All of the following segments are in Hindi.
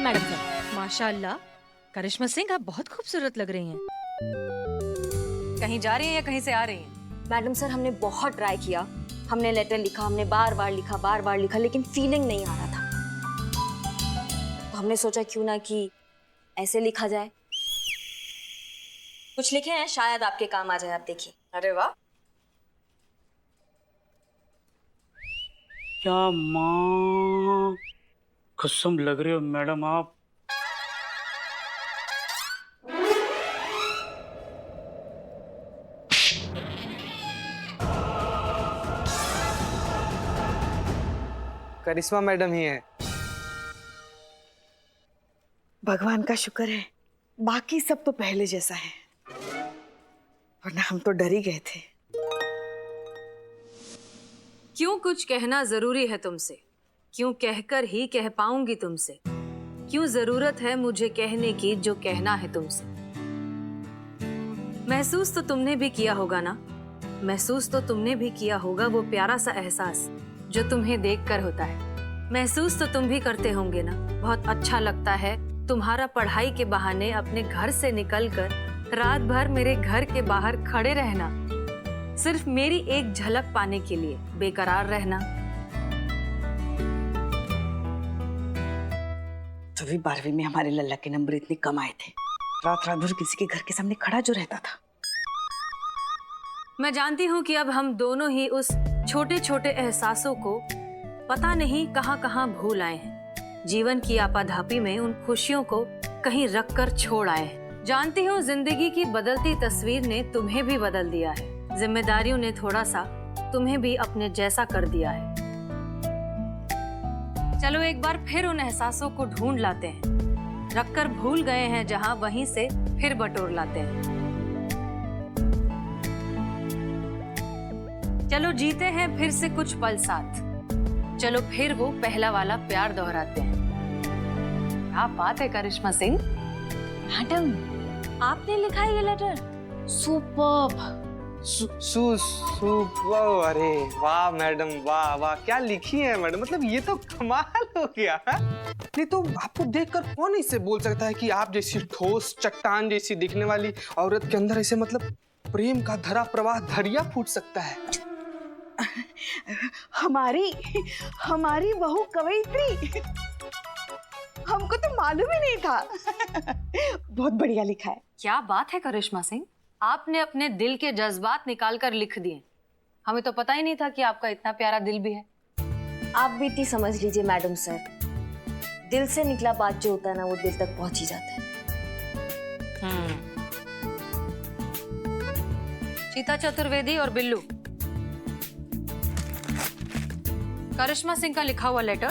Madam sir. माशाल्लाह, करिश्मा सिंह आप बहुत खूबसूरत लग रही हैं। कहीं जा रही हैं या कहीं से आ रही हैं? मैडम सर, हमने बहुत ट्राई किया, हमने लेटर लिखा, हमने बार बार लिखा, लेकिन फीलिंग नहीं आ रहा था। तो हमने सोचा क्यों ना कि ऐसे लिखा जाए। कुछ लिखे हैं, शायद आपके काम आ जाए, आप देखिए। अरे वाह। क्या माँ कसम लग रही हो मैडम आप। करिश्मा मैडम ही है। भगवान का शुक्र है, बाकी सब तो पहले जैसा है, वरना हम तो डर ही गए थे। क्यों कुछ कहना जरूरी है तुमसे? क्यों कहकर ही कह पाऊंगी तुमसे? क्यों जरूरत है मुझे कहने की जो कहना है तुमसे? महसूस तो तुमने भी किया होगा ना, महसूस तो तुमने भी किया होगा वो प्यारा सा एहसास जो तुम्हें देखकर होता है। महसूस तो तुम भी करते होंगे ना, बहुत अच्छा लगता है तुम्हारा पढ़ाई के बहाने अपने घर से निकलकर रात भर मेरे घर के बाहर खड़े रहना, सिर्फ मेरी एक झलक पाने के लिए बेकरार रहना। तभी 12वीं में हमारे लल्ला के नंबर इतने कम आए थे, रात रात भर किसी के घर के सामने खड़ा जो रहता था। मैं जानती हूँ कि अब हम दोनों ही उस छोटे छोटे एहसासों को पता नहीं कहाँ कहाँ भूल आए हैं। जीवन की आपाधापी में उन खुशियों को कहीं रख कर छोड़ आए हैं। जानती हूँ जिंदगी की बदलती तस्वीर ने तुम्हें भी बदल दिया है, जिम्मेदारियों ने थोड़ा सा तुम्हें भी अपने जैसा कर दिया है। चलो एक बार फिर उन एहसासों को ढूंढ लाते हैं, रखकर भूल गए हैं जहाँ वहीं से फिर बटोर लाते हैं। चलो जीते हैं फिर से कुछ पल साथ, चलो फिर वो पहला वाला प्यार दोहराते हैं। क्या बात है करिश्मा सिंह। मैडम, आपने लिखा है ये लेटर? सुपर्ब। अरे वाह मैडम, वाह वाह, क्या लिखी है मैडम, मतलब ये तो कमाल हो गया है। नहीं तो आपको देखकर कौन इससे बोल सकता है कि आप जैसी ठोस चट्टान जैसी दिखने वाली औरत के अंदर ऐसे मतलब प्रेम का धरा प्रवाह दरिया फूट सकता है। हमारी बहू कवयित्री, हमको तो मालूम ही नहीं था। बहुत बढ़िया लिखा है। क्या बात है करिश्मा सिंह, आपने अपने दिल के जज्बात निकाल कर लिख दिए। हमें तो पता ही नहीं था कि आपका इतना प्यारा दिल भी है। आप भी इतनी समझ लीजिए मैडम सर, दिल से निकला बात जो होता है ना, वो दिल तक पहुंच ही जाता है। चीता चतुर्वेदी और बिल्लू, करिश्मा सिंह का लिखा हुआ लेटर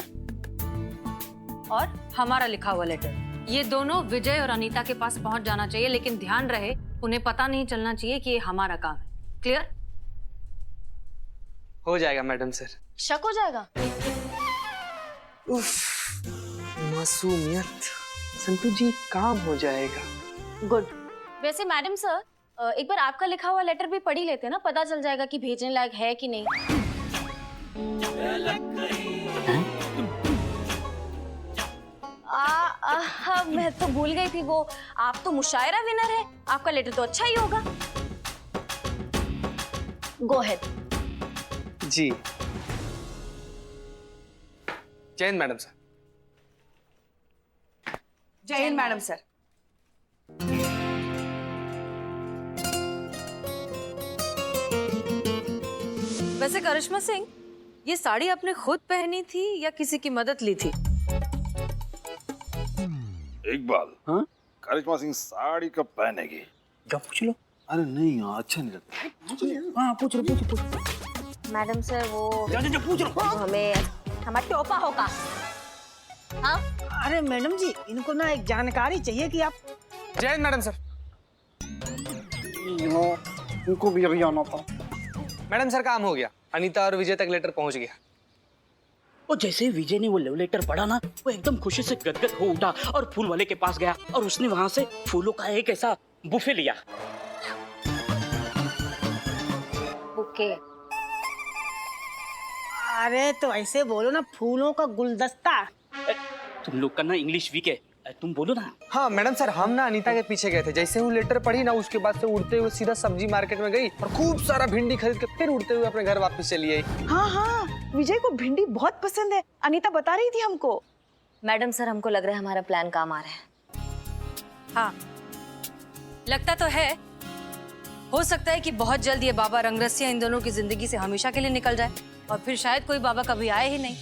और हमारा लिखा हुआ लेटर, ये दोनों विजय और अनीता के पास पहुंच जाना चाहिए, लेकिन ध्यान रहे उन्हें पता नहीं चलना चाहिए कि ये हमारा काम है। क्लियर? हो जाएगा मैडम सर। शक हो जाएगा? उफ, मासूमियत। संतु जी, काम हो जाएगा। गुड। वैसे मैडम सर, एक बार आपका लिखा हुआ लेटर भी पढ़ ही लेते हैं ना, पता चल जाएगा कि भेजने लायक है कि नहीं। मैं तो भूल गई थी, वो आप तो मुशायरा विनर है, आपका लेटर तो अच्छा ही होगा। Go ahead. जी। जय हिंद मैडम सर। जय हिंद मैडम सर। वैसे करिश्मा सिंह, ये साड़ी आपने खुद पहनी थी या किसी की मदद ली थी? इकबाल, हाँ? करिश्मा सिंह साड़ी कब पहनेगी? क्या पूछ लो। अरे नहीं यार, अच्छा नहीं लगता। हाँ पूछ लो। मैडम सर, वो पूछ लो। हमें हमारा टोपा होगा। हाँ? अरे मैडम जी, इनको ना एक जानकारी चाहिए कि आप। जय हिंद मैडम सर। इनको भी अभी आना था। मैडम सर, काम हो गया, अनीता और विजय तक लेटर पहुंच गया। और जैसे ही विजय ने वो लव लेटर पढ़ा ना, वो एकदम खुशी से गदगद हो उठा और फूल वाले के पास गया और उसने वहां से फूलों का एक ऐसा बुफे लिया। बुके? अरे तो ऐसे बोलो ना, फूलों का गुलदस्ता। तुम लोग का ना इंग्लिश वीक है, तुम बोलो ना। हाँ मैडम सर, हम ना अनीता के पीछे गए थे। जैसे वो लेटर पढ़ी ना, उसके बाद से उड़ते हुए सीधा सब्जी मार्केट में गई और खूब सारा भिंडी खरीद के फिर उड़ते हुए अपने घर वापस चली आई। हाँ हाँ, विजय को भिंडी बहुत पसंद है, अनीता बता रही थी हमको। मैडम सर, हमको लग रहा है हमारा प्लान काम आ रहा है। हाँ, लगता तो है। हो सकता है कि बहुत जल्द ये बाबा रंगरसिया इन दोनों की जिंदगी से हमेशा के लिए निकल जाए और फिर शायद कोई बाबा कभी आए ही नहीं।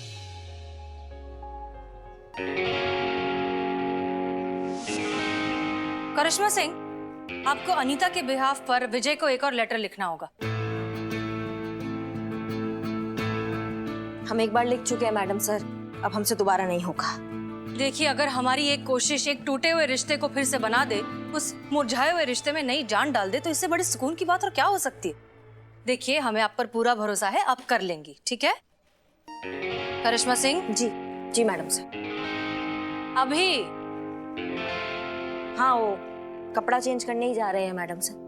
करिश्मा सिंह, आपको अनीता के बिहाफ पर विजय को एक और लेटर लिखना होगा। हम एक बार लिख चुके हैं मैडम सर, अब हमसे दोबारा नहीं होगा। देखिए, अगर हमारी एक कोशिश एक टूटे हुए रिश्ते को फिर से बना दे, उस मुरझाए हुए रिश्ते में नई जान डाल दे, तो इससे बड़ी सुकून की बात और क्या हो सकती है। देखिए, हमें आप पर पूरा भरोसा है, आप कर लेंगी, ठीक है? करिश्मा सिंह। जी जी मैडम सर। अभी हाँ, वो कपड़ा चेंज करने ही जा रहे हैं मैडम सर।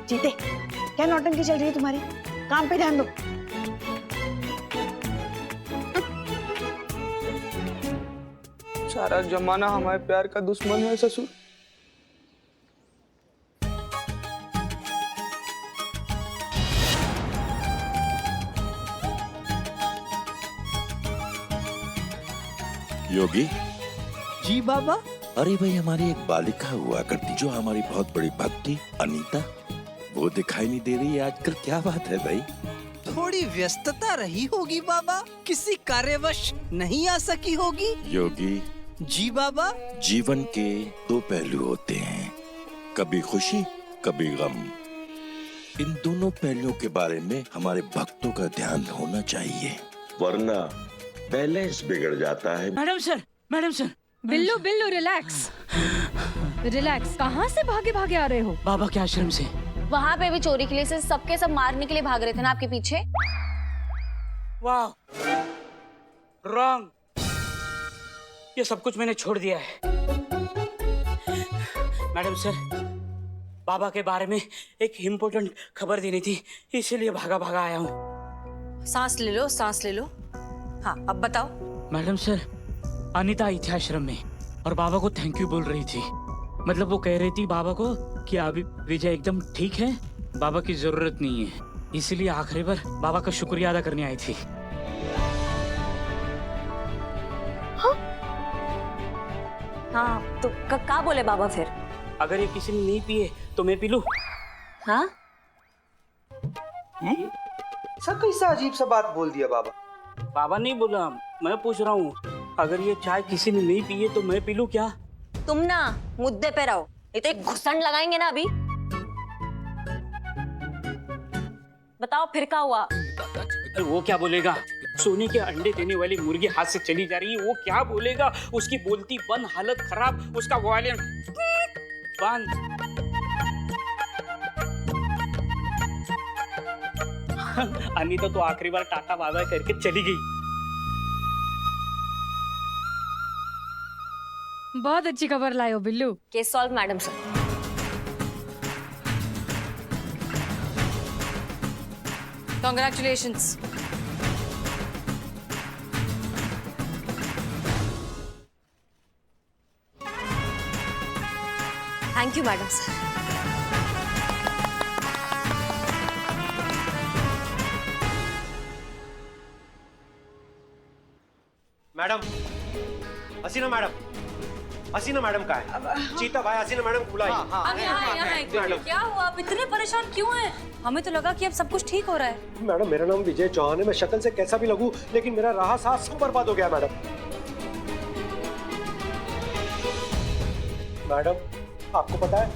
जीते, क्या नौटंकी चल रही है तुम्हारी? काम पे ध्यान दो। सारा जमाना हमारे प्यार का दुश्मन है ससुर। योगी, जी बाबा। अरे भाई, हमारी एक बालिका हुआ करती जो हमारी बहुत बड़ी भक्ति अनीता, वो दिखाई नहीं दे रही है आजकल। क्या बात है भाई? थोड़ी व्यस्तता रही होगी बाबा, किसी कार्यवश नहीं आ सकी होगी। योगी जी बाबा। जीवन के दो पहलू होते हैं, कभी खुशी कभी गम। इन दोनों पहलुओं के बारे में हमारे भक्तों का ध्यान होना चाहिए, वरना बैलेंस बिगड़ जाता है। Madam sir, madam sir. Billu Billu, relax relax. कहाँ से भागे भागे आ रहे हो? बाबा के आश्रम से। वहाँ पे भी चोरी के लिए से सबके सब मारने के लिए भाग रहे थे ना आपके पीछे। वाह, रॉन्ग। ये सब कुछ मैंने छोड़ दिया है। मैडम सर, बाबा के बारे में एक इम्पोर्टेंट खबर देनी थी, इसीलिए भागा भागा आया हूँ। सांस ले लो, सांस ले लो। हाँ, अब बताओ। मैडम सर, अनीता आई थी आश्रम में और बाबा को थैंक यू बोल रही थी। मतलब वो कह रही थी बाबा को कि अभी विजय एकदम ठीक है, बाबा की जरूरत नहीं है, इसीलिए आखिरी बार बाबा का शुक्रिया अदा करने आई थी। हाँ, तो क्या बोले बाबा फिर? अगर ये किसी ने नहीं पिए तो मैं पी लूं? हाँ, सब कैसा अजीब सा बात बोल दिया बाबा। बाबा नहीं बोला, मैं पूछ रहा हूँ, अगर ये चाय किसी ने नहीं पिए तो मैं पी लूं क्या? तुम ना मुद्दे पे रहो, ये तो एक घुसंड लगाएंगे ना अभी। बताओ फिर क्या हुआ? अरे वो क्या बोलेगा? सोने के अंडे देने वाली मुर्गी हाथ से चली जा रही है, वो क्या बोलेगा? उसकी बोलती बंद, हालत खराब, उसका वॉल्यूम बंद। अनीता तो आखिरी बार टाटा बाय बाय करके चली गई। बहुत अच्छी खबर लाए हो Billu. Case solve madam sir. Congratulations. Thank you madam sir. Madam, Hasina madam का है। चीता भाई हसीना मैडम को बुलाइए। हम यहाँ क्या हुआ? आप इतने परेशान क्यों हैं? हमें तो लगा कि अब सब कुछ ठीक हो रहा है। मैडम, मेरा नाम विजय चौहान है। मैं शक्ल से कैसा भी लगूं, लेकिन मेरा रहा साहस सब बर्बाद हो गया मैडम। मैडम, आपको पता है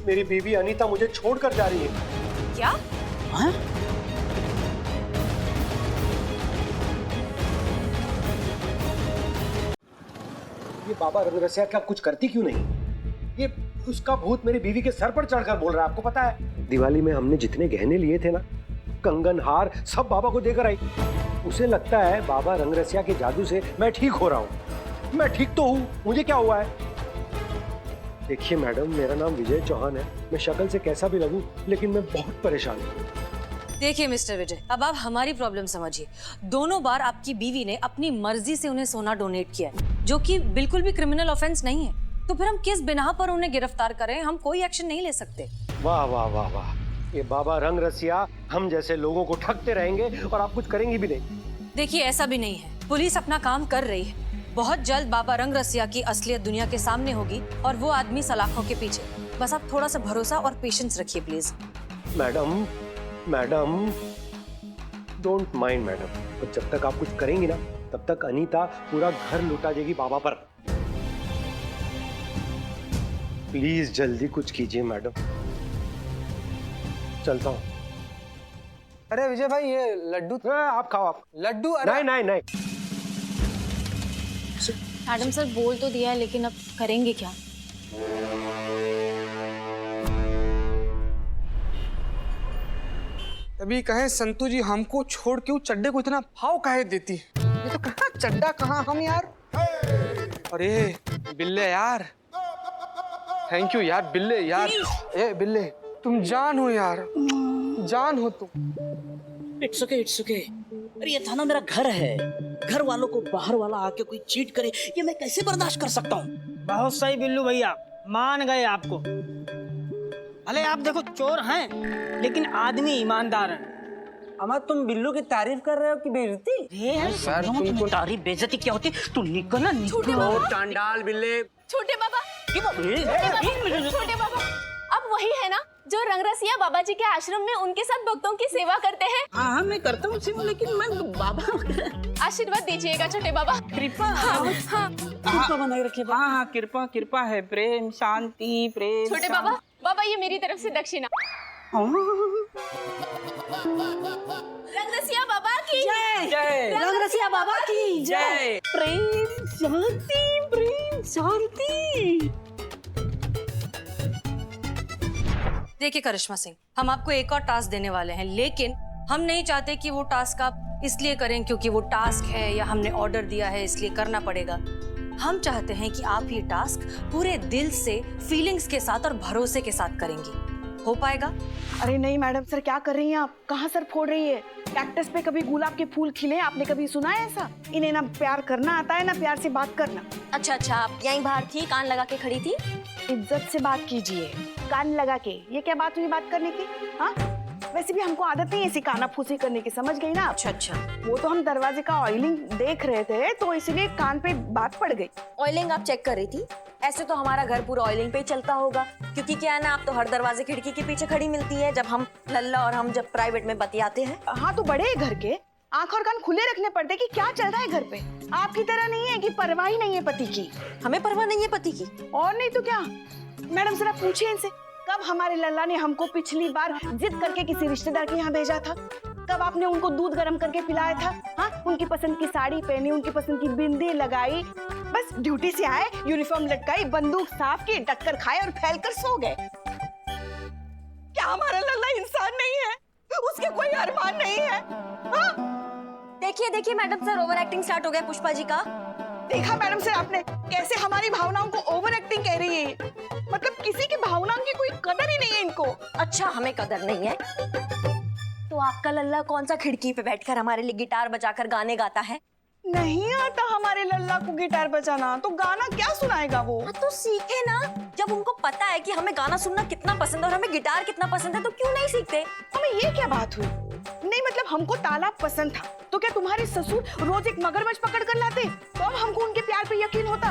मेरी बीवी अनीता मुझे छोड़कर जा रही है। क्या? ये बाबा रंगरसिया क्या कुछ करती क्यों नहीं? ये उसका भूत मेरी बीवी के सर पर चढ़कर बोल रहा है। आपको पता है दिवाली में हमने जितने गहने लिए थे ना, कंगन हार, सब बाबा को देकर आई। उसे लगता है बाबा रंगरसिया के जादू से मैं ठीक हो रहा हूँ। मैं ठीक तो हूँ, मुझे क्या हुआ है? देखिए मैडम, मेरा नाम विजय चौहान है। मैं शक्ल से कैसा भी लगूं, लेकिन मैं बहुत परेशान हूँ। देखिए मिस्टर विजय, अब आप हमारी प्रॉब्लम समझिए। दोनों बार आपकी बीवी ने अपनी मर्जी से उन्हें सोना डोनेट किया है, जो कि बिल्कुल भी क्रिमिनल ऑफेंस नहीं है। तो फिर हम किस बिना पर उन्हें गिरफ्तार करें? हम कोई एक्शन नहीं ले सकते। वाह वाह वाह वाह, ये बाबा रंगरसिया हम जैसे लोगों को ठगते रहेंगे और आप कुछ करेंगी भी नहीं। देखिए, ऐसा भी नहीं है। पुलिस अपना काम कर रही है। बहुत जल्द बाबा रंगरसिया की असलियत दुनिया के सामने होगी और वो आदमी सलाखों के पीछे। बस आप थोड़ा सा भरोसा और पेशेंस रखिए please. Madam don't mind madam, तो जब तक आप कुछ करेंगी ना, तब तक अनीता पूरा घर लुटा देगी बाबा पर। प्लीज जल्दी कुछ कीजिए मैडम। चलता हूँ। अरे विजय भाई, ये लड्डू आप खाओ। आप लड्डू? अरे नहीं। मैडम सर बोल तो दिया है, लेकिन अब करेंगे क्या? तभी कहे संतू जी, हमको छोड़ के वो चड्डे को इतना भाव काहे देती? ये तो कहाँ चड्डा, कहाँ हम यार। अरे बिल्ले यार, थैंक यू यार बिल्ले यार। ए बिल्ले, तुम जान हो यार, जान हो तुम। It's okay. अरे ये थाना मेरा घर है। घर वालों को बाहर वाला आके कोई चीट करे, ये मैं कैसे बर्दाश्त कर सकता हूँ? बहुत सही बिल्लू भैया, मान गए आपको। भले आप देखो चोर हैं, लेकिन आदमी ईमानदार है। अमर, तुम बिल्लू की तारीफ कर रहे हो कि बेइज्जती? सर तुमको तारीफ बेइज्जती क्या होती? तू निकल ना, ओ चांडाल बिल्ले। छोटे बाबा, छोटे बाबा, अब वही है ना जो रंगरसिया बाबा जी के आश्रम में उनके साथ भक्तों की सेवा करते हैं? हाँ, मैं करता हूँ सेवा, लेकिन मैं बाबा आशीर्वाद दीजिएगा छोटे बाबा। कृपा। कृपा बनाए रखे। हाँ, कृपा है। प्रेम, शांति, प्रेम। छोटे बाबा, बाबा ये मेरी तरफ से दक्षिणा। रंगरसिया बाबा की जय। रंगरसिया बाबा की जय। प्रेम शांति। देखिए करिश्मा सिंह, हम आपको एक और टास्क देने वाले हैं, लेकिन हम नहीं चाहते कि वो टास्क आप इसलिए करें क्योंकि वो टास्क है या हमने ऑर्डर दिया है इसलिए करना पड़ेगा। हम चाहते हैं कि आप ये टास्क पूरे दिल से, फीलिंग्स के साथ और भरोसे के साथ करेंगी। हो पाएगा? अरे नहीं मैडम सर, क्या कर रही हैं आप? कहाँ सर फोड़ रही है? कैक्टस पे कभी गुलाब के फूल खिले? आपने कभी सुना है ऐसा? इन्हें ना प्यार करना आता है, ना प्यार से बात करना। अच्छा, आप यहीं बाहर थी, कान लगा के खड़ी थी? इज्जत से बात कीजिए, कान लगा के। ये क्या बात हुई बात करने की? हाँ, वैसे भी हमको आदत नहीं है ऐसी काना फूसी करने की, समझ गई ना आप? अच्छा। वो तो हम दरवाजे का ऑयलिंग देख रहे थे, तो इसलिए कान पे बात पड़ गई। ऑयलिंग आप चेक कर रही थी? ऐसे तो हमारा घर पूरा ऑयलिंग पे ही चलता होगा, क्योंकि क्या है ना, आप तो हर दरवाजे खिड़की के पीछे खड़ी मिलती है जब हम लल्ला और हम जब प्राइवेट में बतियाते हैं। हाँ, तो बड़े घर के आंख और कान खुले रखने पड़ते कि क्या चल रहा है घर पे। आपकी तरह नहीं है कि परवाह ही नहीं है पति की। हमें परवाह नहीं है पति की? और नहीं तो क्या। मैडम जरा पूछिए इनसे, कब हमारे लल्ला ने हमको पिछली बार जिद करके किसी रिश्तेदार के यहाँ भेजा था? कब आपने उनको दूध गर्म करके पिलाया था? हाँ, उनकी पसंद की साड़ी पहनी, उनकी पसंद की बिंदी लगाई, बस ड्यूटी से आए, यूनिफॉर्म लटकाई, बंदूक साफ की, डटकर खाए और फैलकर सो गए। क्या हमारा लल्ला इंसान नहीं है? उसके कोई अरमान नहीं है? हाँ? देखिए madam sir, over acting start हो गया पुष्पा जी का। देखा मैडम सर आपने कैसे हमारी भावनाओं को ओवर एक्टिंग कह रही है? मतलब किसी की भावनाओं की कोई कदर ही नहीं है इनको। अच्छा, हमें कदर नहीं है? तो आपका लल्ला कौन सा खिड़की पे बैठकर हमारे लिए गिटार बजाकर गाने गाता है? नहीं आता हमारे लल्ला को गिटार बजाना, तो गाना क्या सुनाएगा वो? तो सीखे ना। जब उनको पता है कि हमें गाना सुनना कितना पसंद है और हमें गिटार कितना पसंद है, तो क्यों नहीं सीखते? हमें ये क्या बात हुई? नहीं मतलब हमको तालाब पसंद था, तो क्या तुम्हारे ससुर रोज एक मगरमच्छ पकड़ कर लाते तो अब हमको उनके प्यार पे यकीन होता?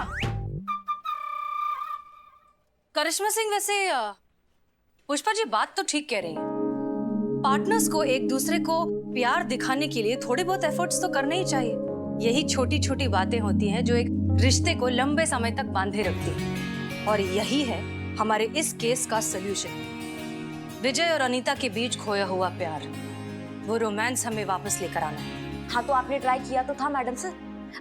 करिश्मा सिंह, वैसे पुष्पा जी बात तो ठीक कह रही हैं। पार्टनर्स को एक दूसरे को प्यार दिखाने के लिए थोड़े बहुत एफर्ट्स तो करने ही चाहिए। यही छोटी छोटी बातें होती हैं जो एक रिश्ते को लंबे समय तक बांधे रखती हैं। और यही है हमारे इस केस का सलूशन। विजय और अनीता के बीच खोया हुआ प्यार, वो रोमांस हमें वापस लेकर आना है। हाँ, तो आपने ट्राई किया तो था मैडम सर।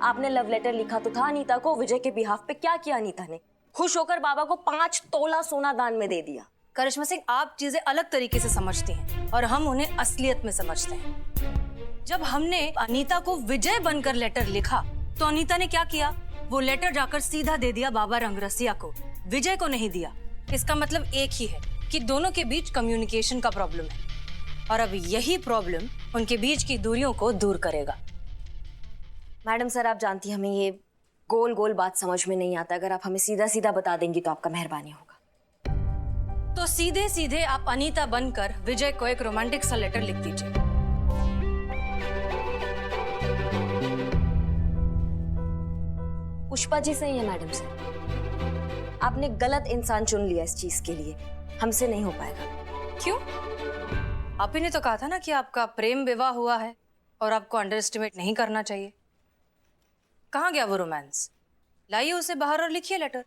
आपने लव लेटर लिखा तो था अनीता को। विजय के बिहाफ पे क्या किया अनीता ने? खुश होकर बाबा को 5 तोला सोना दान में दे दिया। करिश्मा सिंह, आप चीजें अलग तरीके से समझती हैं और हम उन्हें असलियत में समझते हैं। जब हमने अनीता को विजय बनकर लेटर लिखा तो अनीता ने क्या किया? वो लेटर जाकर सीधा दे दिया बाबा रंगरसिया को, विजय को नहीं दिया। इसका मतलब एक ही है कि दोनों के बीच कम्युनिकेशन का प्रॉब्लम है और अब यही प्रॉब्लम उनके बीच की दूरियों को दूर करेगा। मैडम सर, आप जानती हैं हमें ये गोल गोल बात समझ में नहीं आता। अगर आप हमें सीधा सीधा बता देंगी तो आपका मेहरबानी होगा। तो सीधे सीधे आप अनीता बनकर विजय को एक रोमांटिक सा लेटर लिख दीजिए। पुष्पा जी सही है मैडम सर। आपने गलत इंसान चुन लिया इस चीज के लिए। हमसे नहीं हो पाएगा। क्यों? आप ही ने तो कहा था ना कि आपका प्रेम विवाह हुआ है और आपको अंडर एस्टिमेट नहीं करना चाहिए। कहाँ गया वो रोमांस? लाइए उसे बाहर और लिखिए लेटर।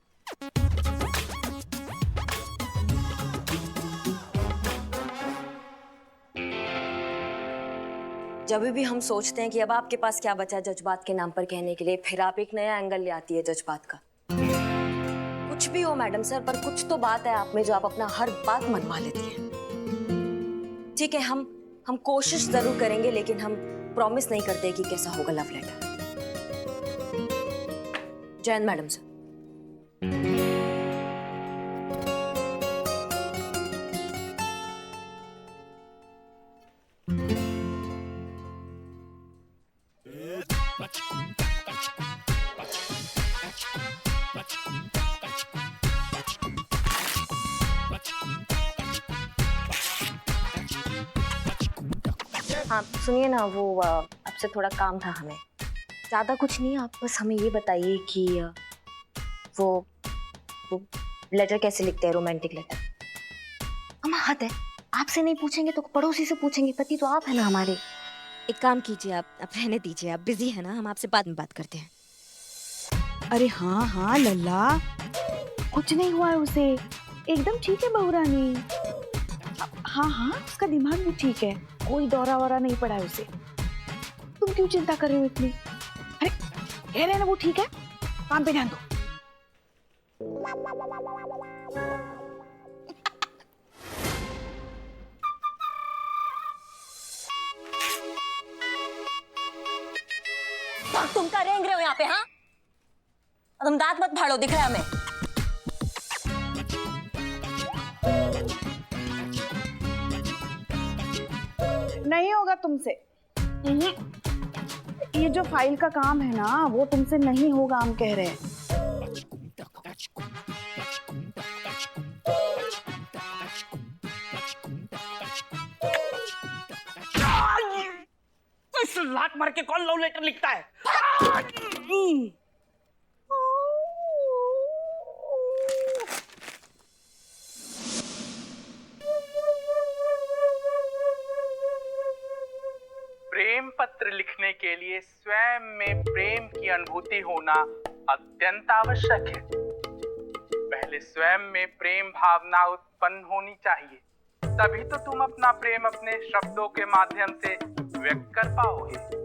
जब भी हम सोचते हैं कि अब आपके पास क्या बचा जज्बात के नाम पर कहने के लिए, फिर आप एक नया एंगल ले आती है जज्बात का। कुछ भी हो मैडम सर, पर कुछ तो बात है आप में जो आप अपना हर बात मनवा लेती हैं। ठीक है, हम कोशिश जरूर करेंगे, लेकिन हम प्रॉमिस नहीं करते कि कैसा होगा love letter. Jain madam sir. हाँ सुनिए ना, वो आपसे थोड़ा काम था हमें। ज़्यादा कुछ नहीं, आप बस हमें ये बताइए कि वो लेटर कैसे लिखते हैं, रोमांटिक लेटर। हम हद है, आपसे नहीं पूछेंगे तो पड़ोसी से पूछेंगे। पति तो आप है ना हमारे। एक काम कीजिए, आप रहने दीजिए, आप बिजी है ना, हम आपसे बाद में बात करते हैं। अरे हाँ हाँ लल्ला, कुछ नहीं हुआ है उसे, एकदम ठीक है बहू रानी। हाँ हाँ, उसका दिमाग भी ठीक है, कोई दौरा वौरा नहीं पड़ा है उसे। तुम क्यों चिंता कर रहे हो इतनी? अरे कह रहे हैं ना वो ठीक है, काम पे ध्यान दो। तुम क्या रेंग रहे हो यहाँ पे? हाँ, तुम दांत मत फाड़ो, दिख रहा है हमें। नहीं होगा तुमसे। ये जो फाइल का काम है ना, वो तुमसे नहीं होगा, हम कह रहे हैं। लात मार के कौन लव लेटर लिखता है? प्रेम पत्र लिखने के लिए स्वयं में प्रेम की अनुभूति होना अत्यंत आवश्यक है। पहले स्वयं में प्रेम भावना उत्पन्न होनी चाहिए, तभी तो तुम अपना प्रेम अपने शब्दों के माध्यम से व्यक्त कर पाओगे।